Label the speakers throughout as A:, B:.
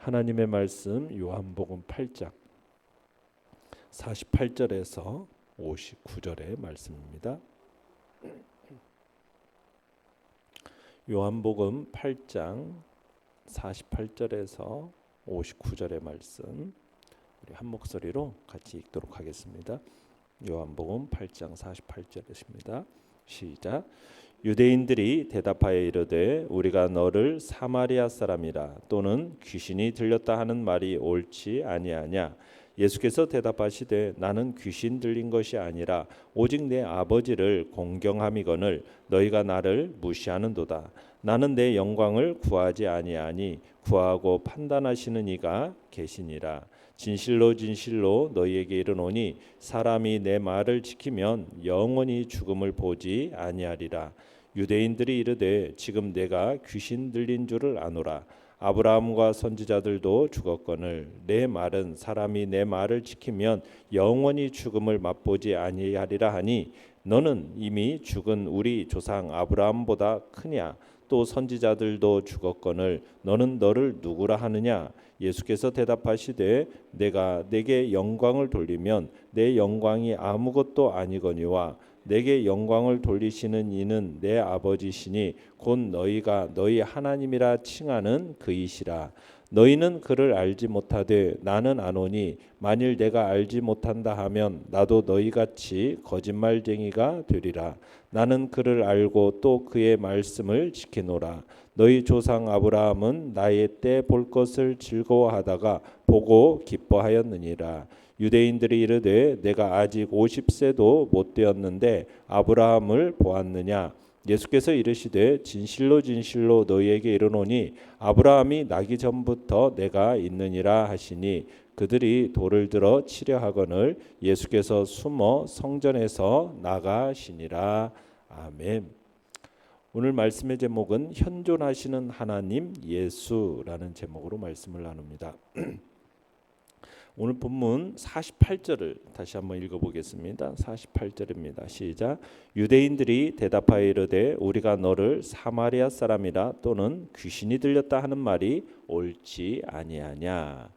A: 하나님의 말씀 요한복음 8장 48절에서 59절의 말씀입니다. 요한복음 8장 48절에서 59절의 말씀 우리 한 목소리로 같이 읽도록 하겠습니다. 요한복음 8장 48절입니다. 시작. 유대인들이 대답하여 이르되 우리가 너를 사마리아 사람이라 또는 귀신이 들렸다 하는 말이 옳지 아니하냐. 예수께서 대답하시되 나는 귀신 들린 것이 아니라 오직 내 아버지를 공경함이거늘 너희가 나를 무시하는도다. 나는 내 영광을 구하지 아니하니 구하고 판단하시는 이가 계시니라. 진실로 진실로 너희에게 이르노니 사람이 내 말을 지키면 영원히 죽음을 보지 아니하리라. 유대인들이 이르되 지금 내가 귀신 들린 줄을 아노라. 아브라함과 선지자들도 죽었거늘 내 말은 사람이 내 말을 지키면 영원히 죽음을 맛보지 아니하리라 하니 너는 이미 죽은 우리 조상 아브라함보다 크냐. 또 선지자들도 죽었거늘 너는 너를 누구라 하느냐. 예수께서 대답하시되 내가 내게 영광을 돌리면 내 영광이 아무것도 아니거니와 내게 영광을 돌리시는 이는 내 아버지시니 곧 너희가 너희 하나님이라 칭하는 그이시라. 너희는 그를 알지 못하되 나는 아노니 만일 내가 알지 못한다 하면 나도 너희같이 거짓말쟁이가 되리라. 나는 그를 알고 또 그의 말씀을 지키노라. 너희 조상 아브라함은 나의 때 볼 것을 즐거워하다가 보고 기뻐하였느니라. 유대인들이 이르되 내가 아직 50세도 못 되었는데 아브라함을 보았느냐. 예수께서 이르시되 진실로 진실로 너희에게 이르노니 아브라함이 나기 전부터 내가 있느니라 하시니 그들이 돌을 들어 치려 하거늘 예수께서 숨어 성전에서 나가시니라. 아멘. 오늘 말씀의 제목은 현존하시는 하나님 예수라는 제목으로 말씀을 나눕니다. 오늘 본문 48절을 다시 한번 읽어보겠습니다. 48절입니다. 시작. 유대인들이 대답하여 이르되 우리가 너를 사마리아 사람이라 또는 귀신이 들렸다 하는 말이 옳지 아니하냐.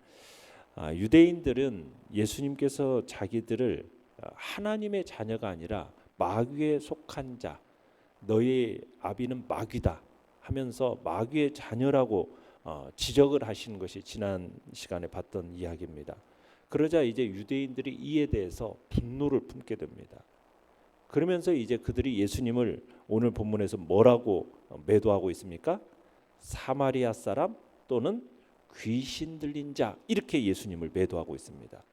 A: 유대인들은 예수님께서 자기들을 하나님의 자녀가 아니라 마귀에 속한 자, 너의 아비는 마귀다 하면서 마귀의 자녀라고 지적을 하시는 것이 지난 시간에 봤던 이야기입니다. 그러자 이제 유대인들이 이에 대해서 분노를 품게 됩니다. 그러면서 이제 그들이 예수님을 오늘 본문에서 뭐라고 매도하고 있습니까? 사마리아 사람 또는 귀신 들린 자, 이렇게 예수님을 매도하고 있습니다.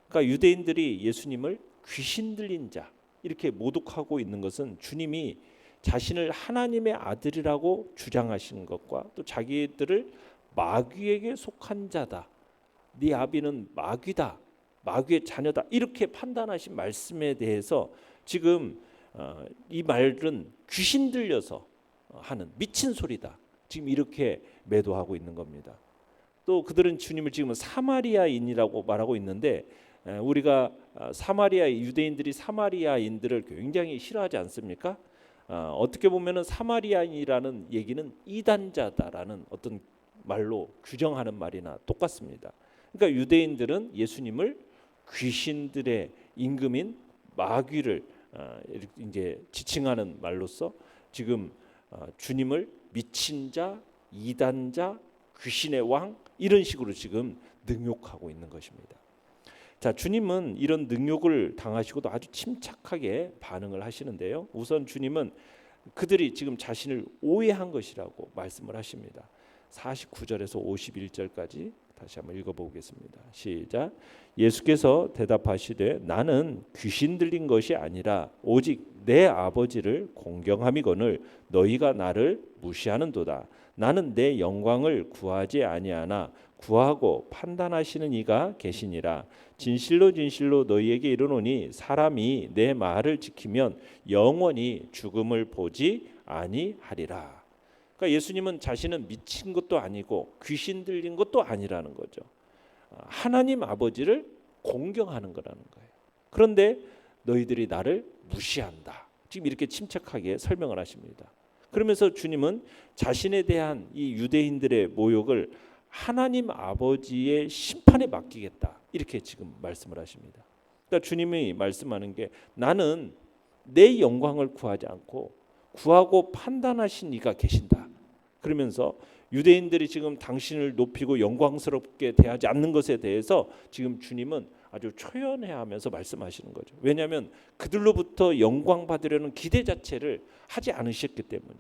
A: 그러니까 유대인들이 예수님을 귀신 들린 자 이렇게 모독하고 있는 것은 주님이 자신을 하나님의 아들이라고 주장하시는 것과 또 자기들을 마귀에게 속한 자다, 네 아비는 마귀다, 마귀의 자녀다 이렇게 판단하신 말씀에 대해서 지금 이 말은 귀신 들려서 하는 미친 소리다, 지금 이렇게 매도하고 있는 겁니다. 또 그들은 주님을 지금 사마리아인이라고 말하고 있는데 우리가 유대인들이 사마리아인들을 굉장히 싫어하지 않습니까? 어떻게 보면은 사마리아인이라는 얘기는 이단자다라는 어떤 말로 규정하는 말이나 똑같습니다. 그러니까 유대인들은 예수님을 귀신들의 임금인 마귀를 이제 지칭하는 말로서 지금 주님을 미친 자, 이단자, 귀신의 왕 이런 식으로 지금 능욕하고 있는 것입니다. 자, 주님은 이런 능욕을 당하시고도 아주 침착하게 반응을 하시는데요. 우선 주님은 그들이 지금 자신을 오해한 것이라고 말씀을 하십니다. 49절에서 51절까지 다시 한번 읽어보겠습니다. 시작. 예수께서 대답하시되 나는 귀신 들린 것이 아니라 오직 내 아버지를 공경함이거늘 너희가 나를 무시하는도다. 나는 내 영광을 구하지 아니하나 구하고 판단하시는 이가 계시니라. 진실로 진실로 너희에게 이르노니 사람이 내 말을 지키면 영원히 죽음을 보지 아니하리라. 그러니까 예수님은 자신은 미친 것도 아니고 귀신 들린 것도 아니라는 거죠. 하나님 아버지를 공경하는 거라는 거예요. 그런데 너희들이 나를 무시한다. 지금 이렇게 침착하게 설명을 하십니다. 그러면서 주님은 자신에 대한 이 유대인들의 모욕을 하나님 아버지의 심판에 맡기겠다. 이렇게 지금 말씀을 하십니다. 그러니까 주님이 말씀하는 게 나는 내 영광을 구하지 않고 구하고 판단하신 이가 계신다. 그러면서 유대인들이 지금 당신을 높이고 영광스럽게 대하지 않는 것에 대해서 지금 주님은 아주 초연해하면서 말씀하시는 거죠. 왜냐하면 그들로부터 영광 받으려는 기대 자체를 하지 않으셨기 때문에.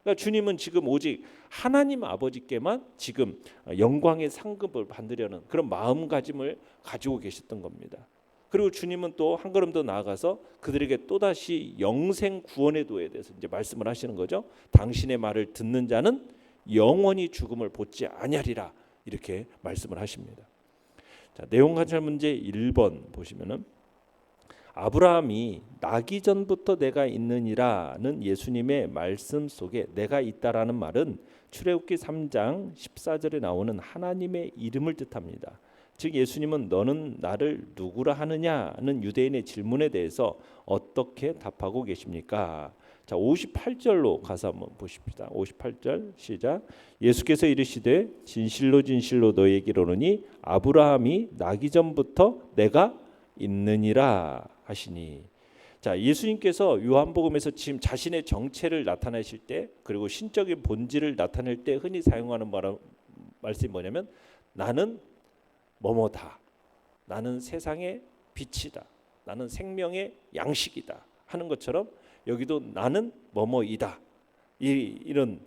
A: 그러니까 주님은 지금 오직 하나님 아버지께만 지금 영광의 상급을 받으려는 그런 마음가짐을 가지고 계셨던 겁니다. 그리고 주님은 또 한 걸음 더 나아가서 그들에게 또다시 영생 구원의 도에 대해서 이제 말씀을 하시는 거죠. 당신의 말을 듣는 자는 영원히 죽음을 보지 아니하리라 이렇게 말씀을 하십니다. 자, 내용 관찰 문제 1번 보시면은 아브라함이 나기 전부터 내가 있느니라는 예수님의 말씀 속에 내가 있다라는 말은 출애굽기 3장 14절에 나오는 하나님의 이름을 뜻합니다. 즉 예수님은 너는 나를 누구라 하느냐는 유대인의 질문에 대해서 어떻게 답하고 계십니까? 자, 58절로 가서 한번 보십시다. 58절 시작. 예수께서 이르시되 진실로 진실로 너희에게 이르노니 아브라함이 나기 전부터 내가 있느니라 하시니. 자, 예수님께서 요한복음에서 지금 자신의 정체를 나타내실 때 그리고 신적인 본질을 나타낼 때 흔히 사용하는 말씀이 뭐냐면 나는 뭐뭐다. 나는 세상의 빛이다. 나는 생명의 양식이다. 하는 것처럼 여기도 나는 뭐뭐이다. 이런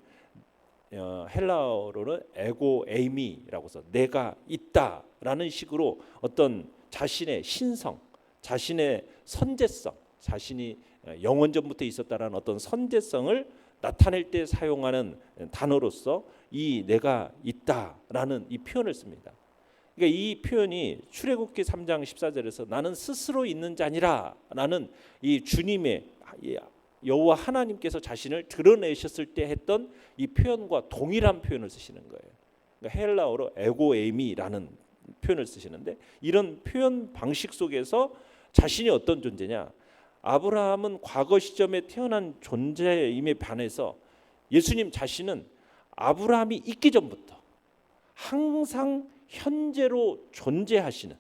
A: 헬라어로는 에고 에이미라고 해서 내가 있다라는 식으로 어떤 자신의 신성, 자신의 선제성, 자신이 영원전부터 있었다라는 어떤 선제성을 나타낼 때 사용하는 단어로서 이 내가 있다라는 이 표현을 씁니다. 그러니까 이 표현이 출애굽기 3장 14절에서 나는 스스로 있는 자니라 라는 이 주님의 여호와 하나님께서 자신을 드러내셨을 때 했던 이 표현과 동일한 표현을 쓰시는 거예요. 그러니까 헬라어로 에고에이미라는 표현을 쓰시는데 이런 표현 방식 속에서 자신이 어떤 존재냐, 아브라함은 과거 시점에 태어난 존재임에 반해서 예수님 자신은 아브라함이 있기 전부터 항상 현재로 존재하시는,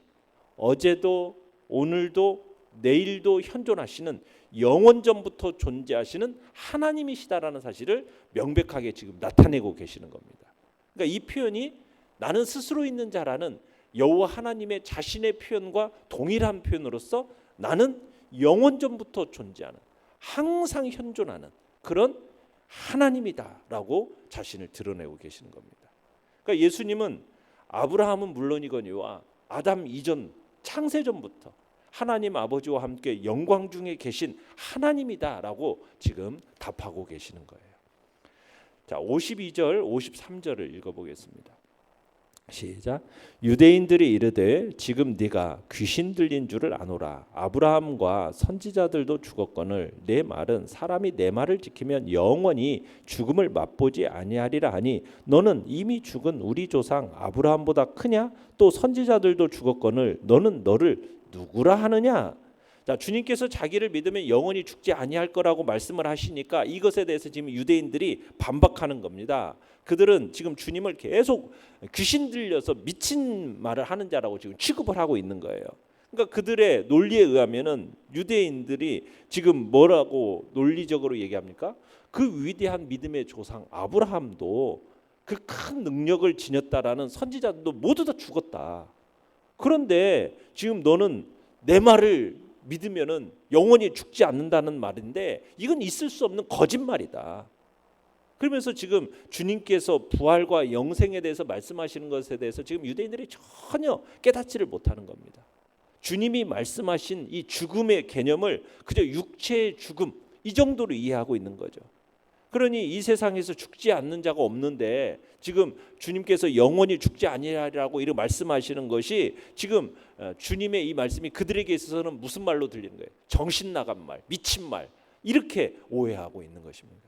A: 어제도 오늘도 내일도 현존하시는, 영원전부터 존재하시는 하나님이시다라는 사실을 명백하게 지금 나타내고 계시는 겁니다. 그러니까 이 표현이 나는 스스로 있는 자라는 여호와 하나님의 자신의 표현과 동일한 표현으로서 나는 영원전부터 존재하는, 항상 현존하는 그런 하나님이다라고 자신을 드러내고 계시는 겁니다. 그러니까 예수님은 아브라함은 물론이거니와 아담 이전 창세전부터 하나님 아버지와 함께 영광 중에 계신 하나님이다라고 지금 답하고 계시는 거예요. 자, 52절 53절을 읽어보겠습니다. 시작. 유대인들이 이르되 지금 네가 귀신 들린 줄을 아노라. 아브라함과 선지자들도 죽었거늘 내 말은 사람이 내 말을 지키면 영원히 죽음을 맛보지 아니하리라 하니 너는 이미 죽은 우리 조상 아브라함보다 크냐? 또 선지자들도 죽었거늘 너는 너를 누구라 하느냐? 자, 주님께서 자기를 믿으면 영원히 죽지 아니할 거라고 말씀을 하시니까 이것에 대해서 지금 유대인들이 반박하는 겁니다. 그들은 지금 주님을 계속 귀신 들려서 미친 말을 하는 자라고 지금 취급을 하고 있는 거예요. 그러니까 그들의 논리에 의하면은 유대인들이 지금 뭐라고 논리적으로 얘기합니까? 그 위대한 믿음의 조상 아브라함도 그 큰 능력을 지녔다라는 선지자들도 모두 다 죽었다. 그런데 지금 너는 내 말을 믿으면은 영원히 죽지 않는다는 말인데 이건 있을 수 없는 거짓말이다. 그러면서 지금 주님께서 부활과 영생에 대해서 말씀하시는 것에 대해서 지금 유대인들이 전혀 깨닫지를 못하는 겁니다. 주님이 말씀하신 이 죽음의 개념을 그저 육체의 죽음 이 정도로 이해하고 있는 거죠. 그러니 이 세상에서 죽지 않는 자가 없는데 지금 주님께서 영원히 죽지 아니하리라고 이렇게 말씀하시는 것이 지금 주님의 이 말씀이 그들에게 있어서는 무슨 말로 들리는 거예요? 정신 나간 말, 미친 말 이렇게 오해하고 있는 것입니다.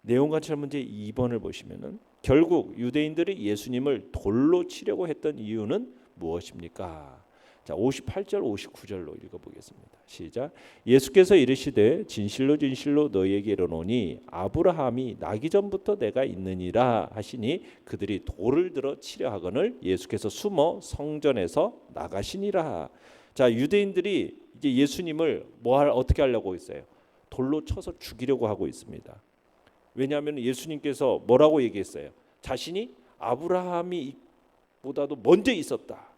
A: 내용 관찰 문제 2번을 보시면은 결국 유대인들이 예수님을 돌로 치려고 했던 이유는 무엇입니까? 자, 58절 59절로 읽어보겠습니다. 시작. 예수께서 이르시되 진실로 진실로 너희에게 이르노니 아브라함이 나기 전부터 내가 있느니라 하시니 그들이 돌을 들어 치려 하거늘 예수께서 숨어 성전에서 나가시니라. 자, 유대인들이 이제 예수님을 어떻게 하려고 했어요? 돌로 쳐서 죽이려고 하고 있습니다. 왜냐하면 예수님께서 뭐라고 얘기했어요? 자신이 아브라함이 보다도 먼저 있었다.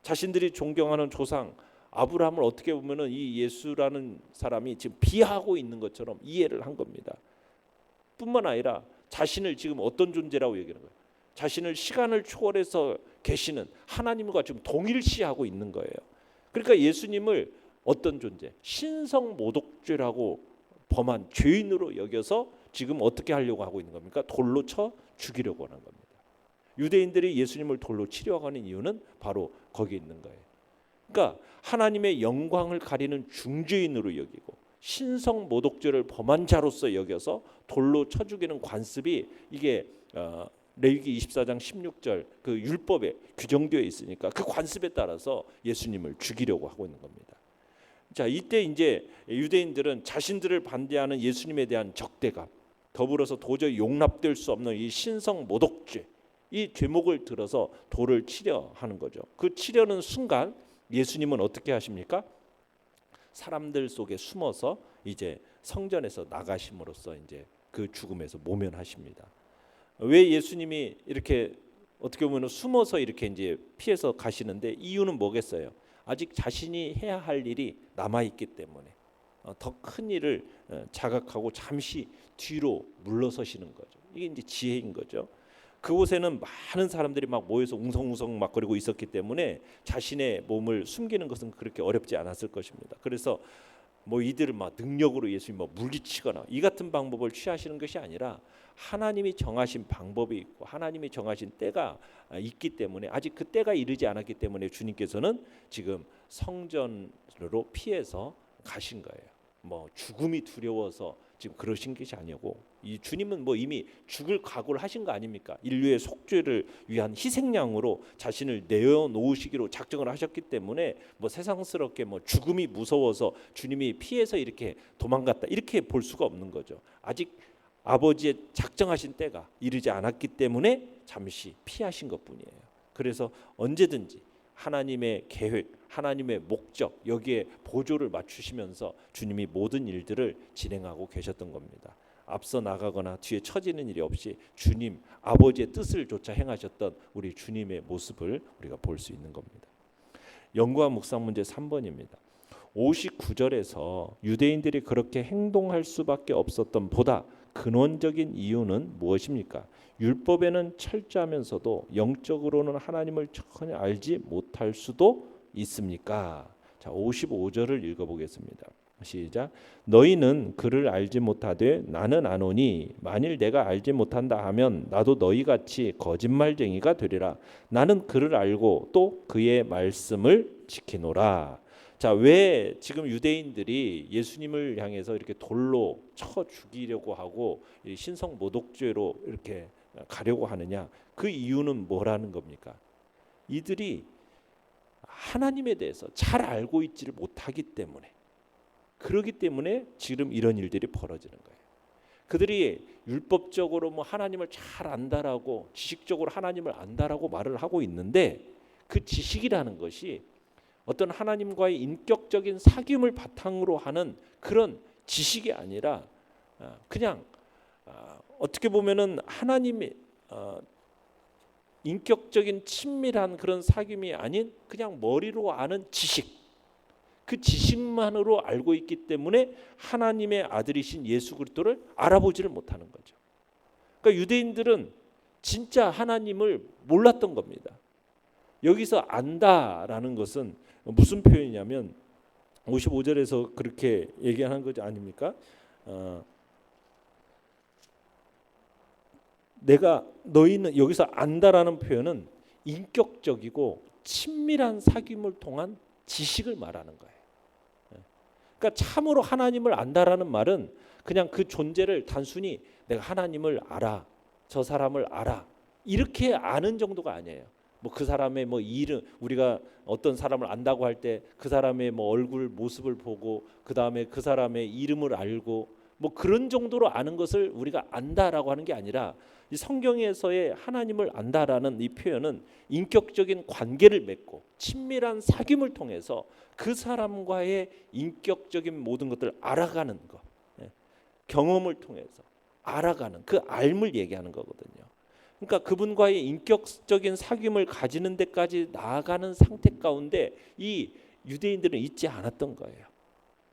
A: 자신들이 존경하는 조상 아브라함을 어떻게 보면은 이 예수라는 사람이 지금 비하하고 있는 것처럼 이해를 한 겁니다. 뿐만 아니라 자신을 지금 어떤 존재라고 얘기하는 거예요? 자신을 시간을 초월해서 계시는 하나님과 지금 동일시하고 있는 거예요. 그러니까 예수님을 어떤 존재? 신성모독죄라고 범한 죄인으로 여겨서 지금 어떻게 하려고 하고 있는 겁니까? 돌로 쳐 죽이려고 하는 겁니다. 유대인들이 예수님을 돌로 치려고 하는 이유는 바로 거기에 있는 거예요. 그러니까 하나님의 영광을 가리는 중죄인으로 여기고 신성모독죄를 범한 자로서 여겨서 돌로 쳐 죽이는 관습이 이게 레위기 24장 16절 그 율법에 규정되어 있으니까 그 관습에 따라서 예수님을 죽이려고 하고 있는 겁니다. 자, 이때 이제 유대인들은 자신들을 반대하는 예수님에 대한 적대감, 더불어서 도저히 용납될 수 없는 이 신성모독죄, 이 죄목을 들어서 돌을 치려 하는 거죠. 그 치려는 순간 예수님은 어떻게 하십니까? 사람들 속에 숨어서 이제 성전에서 나가심으로써 이제 그 죽음에서 모면하십니다. 왜 예수님이 이렇게 어떻게 보면 숨어서 이렇게 이제 피해서 가시는데 이유는 뭐겠어요? 아직 자신이 해야 할 일이 남아 있기 때문에 더 큰 일을 자각하고 잠시 뒤로 물러서시는 거죠. 이게 이제 지혜인 거죠. 그곳에는 많은 사람들이 막 모여서 웅성웅성 막 거리고 있었기 때문에 자신의 몸을 숨기는 것은 그렇게 어렵지 않았을 것입니다. 그래서 뭐 이들을 막 능력으로 예수님 뭐 물리치거나 이 같은 방법을 취하시는 것이 아니라 하나님이 정하신 방법이 있고 하나님이 정하신 때가 있기 때문에 아직 그 때가 이르지 않았기 때문에 주님께서는 지금 성전으로 피해서 가신 거예요. 뭐 죽음이 두려워서 지금 그러신 것이 아니고 이 주님은 뭐 이미 죽을 각오를 하신 거 아닙니까? 인류의 속죄를 위한 희생양으로 자신을 내어놓으시기로 작정을 하셨기 때문에 뭐 세상스럽게 뭐 죽음이 무서워서 주님이 피해서 이렇게 도망갔다 이렇게 볼 수가 없는 거죠. 아직 아버지의 작정하신 때가 이르지 않았기 때문에 잠시 피하신 것뿐이에요. 그래서 언제든지 하나님의 계획, 하나님의 목적 여기에 보조를 맞추시면서 주님이 모든 일들을 진행하고 계셨던 겁니다. 앞서 나가거나 뒤에 처지는 일이 없이 주님 아버지의 뜻을 조차 행하셨던 우리 주님의 모습을 우리가 볼 수 있는 겁니다. 연구와 묵상 문제 3번입니다. 59절에서 유대인들이 그렇게 행동할 수밖에 없었던 보다 근원적인 이유는 무엇입니까? 율법에는 철저하면서도 영적으로는 하나님을 전혀 알지 못할 수도 있습니까? 자, 55절을 읽어보겠습니다. 시작. 너희는 그를 알지 못하되 나는 아노니 만일 내가 알지 못한다 하면 나도 너희같이 거짓말쟁이가 되리라. 나는 그를 알고 또 그의 말씀을 지키노라. 자, 왜 지금 유대인들이 예수님을 향해서 이렇게 돌로 쳐 죽이려고 하고 신성모독죄로 이렇게 가려고 하느냐? 그 이유는 뭐라는 겁니까? 이들이 하나님에 대해서 잘 알고 있지를 못하기 때문에 그러기 때문에 지금 이런 일들이 벌어지는 거예요. 그들이 율법적으로 뭐 하나님을 잘 안다라고 지식적으로 하나님을 안다라고 말을 하고 있는데 그 지식이라는 것이 어떤 하나님과의 인격적인 사귐을 바탕으로 하는 그런 지식이 아니라 그냥 어떻게 보면은 하나님의 인격적인 친밀한 그런 사귐이 아닌 그냥 머리로 아는 지식, 그 지식만으로 알고 있기 때문에 하나님의 아들이신 예수 그리스도를 알아보지를 못하는 거죠. 그러니까 유대인들은 진짜 하나님을 몰랐던 겁니다. 여기서 안다라는 것은 무슨 표현이냐면 55절에서 그렇게 얘기하는 것 아닙니까? 내가 너희는 여기서 안다라는 표현은 인격적이고 친밀한 사귐을 통한 지식을 말하는 거예요. 그러니까 참으로 하나님을 안다라는 말은 그냥 그 존재를 단순히 내가 하나님을 알아, 저 사람을 알아 이렇게 아는 정도가 아니에요. 뭐 그 사람의 뭐 이름, 우리가 어떤 사람을 안다고 할 때 그 사람의 뭐 얼굴 모습을 보고 그 다음에 그 사람의 이름을 알고 뭐 그런 정도로 아는 것을 우리가 안다라고 하는 게 아니라, 이 성경에서의 하나님을 안다라는 이 표현은 인격적인 관계를 맺고 친밀한 사귐을 통해서 그 사람과의 인격적인 모든 것들을 알아가는 것, 경험을 통해서 알아가는 그 알을 얘기하는 거거든요. 그러니까 그분과의 인격적인 사귐을 가지는 데까지 나아가는 상태 가운데 이 유대인들은 있지 않았던 거예요.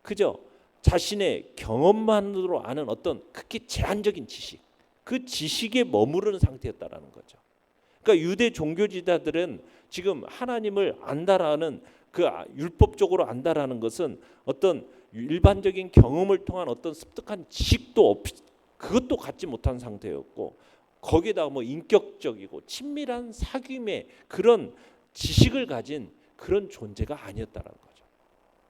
A: 그저 자신의 경험만으로 아는 어떤 극히 제한적인 지식, 그 지식에 머무르는 상태였다라는 거죠. 그러니까 유대 종교지자들은 지금 하나님을 안다라는 그 율법적으로 안다라는 것은 어떤 일반적인 경험을 통한 어떤 습득한 지식도 그것도 갖지 못한 상태였고, 거기에다가 뭐 인격적이고 친밀한 사귐의 그런 지식을 가진 그런 존재가 아니었다는 거죠.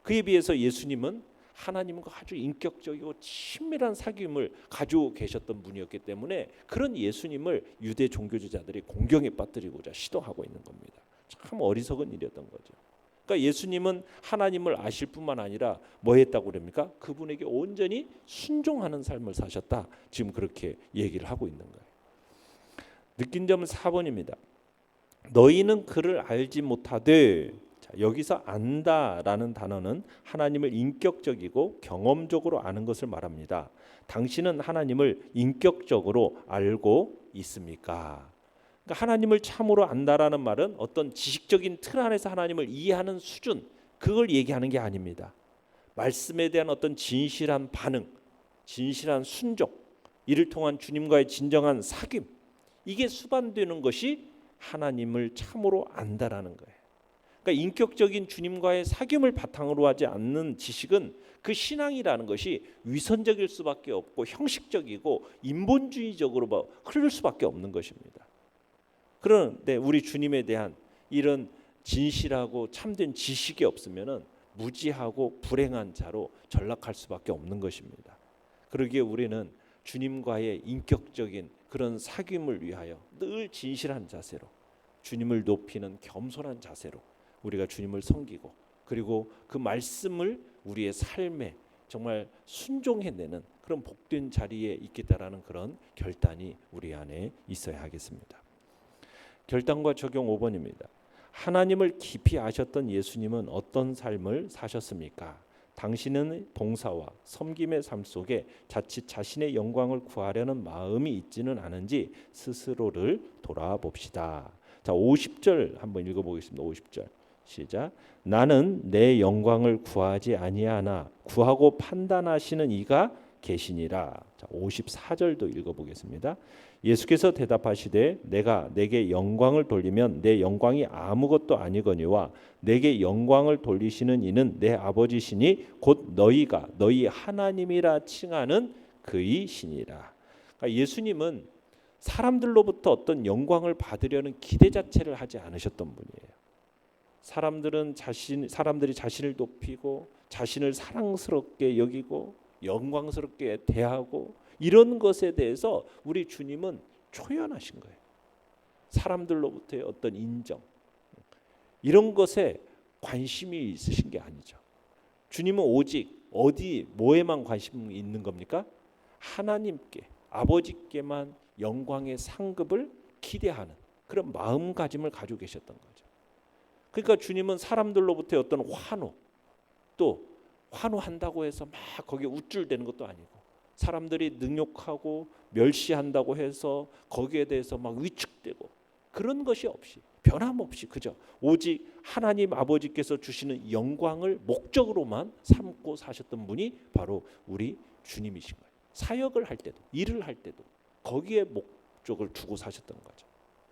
A: 그에 비해서 예수님은 하나님과 아주 인격적이고 친밀한 사귐을 가지고 계셨던 분이었기 때문에 그런 예수님을 유대 종교주자들이 공경에 빠뜨리고자 시도하고 있는 겁니다. 참 어리석은 일이었던 거죠. 그러니까 예수님은 하나님을 아실 뿐만 아니라 뭐 했다고 그럽니까? 그분에게 온전히 순종하는 삶을 사셨다. 지금 그렇게 얘기를 하고 있는 거예요. 느낀 점은 4번입니다. 너희는 그를 알지 못하되, 자, 여기서 안다라는 단어는 하나님을 인격적이고 경험적으로 아는 것을 말합니다. 당신은 하나님을 인격적으로 알고 있습니까? 그러니까 하나님을 참으로 안다라는 말은 어떤 지식적인 틀 안에서 하나님을 이해하는 수준, 그걸 얘기하는 게 아닙니다. 말씀에 대한 어떤 진실한 반응, 진실한 순종, 이를 통한 주님과의 진정한 사귐, 이게 수반되는 것이 하나님을 참으로 안다라는 거예요. 그러니까 인격적인 주님과의 사귐을 바탕으로 하지 않는 지식은, 그 신앙이라는 것이 위선적일 수밖에 없고 형식적이고 인본주의적으로 흐를 수밖에 없는 것입니다. 그런데 우리 주님에 대한 이런 진실하고 참된 지식이 없으면은 무지하고 불행한 자로 전락할 수밖에 없는 것입니다. 그러기에 우리는 주님과의 인격적인 그런 사귐을 위하여 늘 진실한 자세로, 주님을 높이는 겸손한 자세로 우리가 주님을 섬기고, 그리고 그 말씀을 우리의 삶에 정말 순종해내는 그런 복된 자리에 있겠다라는 그런 결단이 우리 안에 있어야 하겠습니다. 결단과 적용 5번입니다. 하나님을 깊이 아셨던 예수님은 어떤 삶을 사셨습니까? 당신은 봉사와 섬김의 삶 속에 자칫 자신의 영광을 구하려는 마음이 있지는 않은지 스스로를 돌아봅시다. 자, 50절 한번 읽어보겠습니다. 50절 시작. 나는 내 영광을 구하지 아니하나 구하고 판단하시는 이가 계시니라. 자, 54절도 읽어보겠습니다. 예수께서 대답하시되 내가 내게 영광을 돌리면 내 영광이 아무것도 아니거니와 내게 영광을 돌리시는 이는 내 아버지시니 곧 너희가 너희 하나님이라 칭하는 그이시니라. 그러니까 예수님은 사람들로부터 어떤 영광을 받으려는 기대 자체를 하지 않으셨던 분이에요. 사람들이 자신을 높이고 자신을 사랑스럽게 여기고 영광스럽게 대하고 이런 것에 대해서 우리 주님은 초연하신 거예요. 사람들로부터의 어떤 인정, 이런 것에 관심이 있으신 게 아니죠. 주님은 오직 뭐에만 관심이 있는 겁니까? 하나님께, 아버지께만 영광의 상급을 기대하는 그런 마음가짐을 가지고 계셨던 거죠. 그러니까 주님은 사람들로부터의 어떤 환호, 또 환호한다고 해서 막 거기에 우쭐대는 것도 아니고, 사람들이 능욕하고 멸시한다고 해서 거기에 대해서 막 위축되고 그런 것이 없이, 변함없이 그저 오직 하나님 아버지께서 주시는 영광을 목적으로만 삼고 사셨던 분이 바로 우리 주님이신 거예요. 사역을 할 때도, 일을 할 때도 거기에 목적을 두고 사셨던 거죠.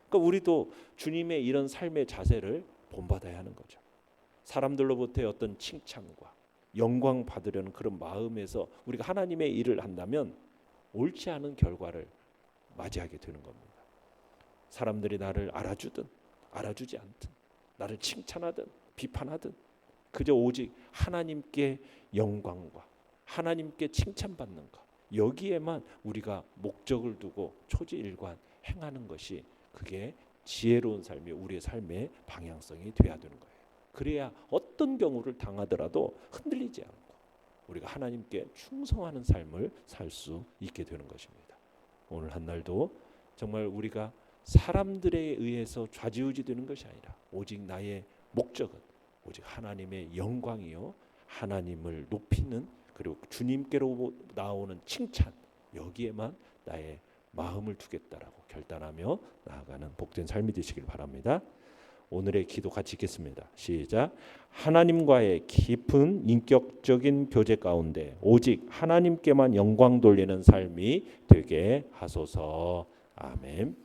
A: 그러니까 우리도 주님의 이런 삶의 자세를 본받아야 하는 거죠. 사람들로부터의 어떤 칭찬과 영광 받으려는 그런 마음에서 우리가 하나님의 일을 한다면 옳지 않은 결과를 맞이하게 되는 겁니다. 사람들이 나를 알아주든 알아주지 않든, 나를 칭찬하든 비판하든, 그저 오직 하나님께 영광과 하나님께 칭찬받는 것, 여기에만 우리가 목적을 두고 초지일관 행하는 것이, 그게 지혜로운 삶이 우리의 삶의 방향성이 돼야 되는 거예요. 그래야 어떤 경우를 당하더라도 흔들리지 않고 우리가 하나님께 충성하는 삶을 살 수 있게 되는 것입니다. 오늘 한 날도 정말 우리가 사람들에 의해서 좌지우지되는 것이 아니라 오직 나의 목적은 오직 하나님의 영광이요, 하나님을 높이는, 그리고 주님께로 나오는 칭찬, 여기에만 나의 마음을 두겠다라고 결단하며 나아가는 복된 삶이 되시길 바랍니다. 오늘의 기도 같이 읽겠습니다. 시작. 하나님과의 깊은 인격적인 교제 가운데 오직 하나님께만 영광 돌리는 삶이 되게 하소서. 아멘.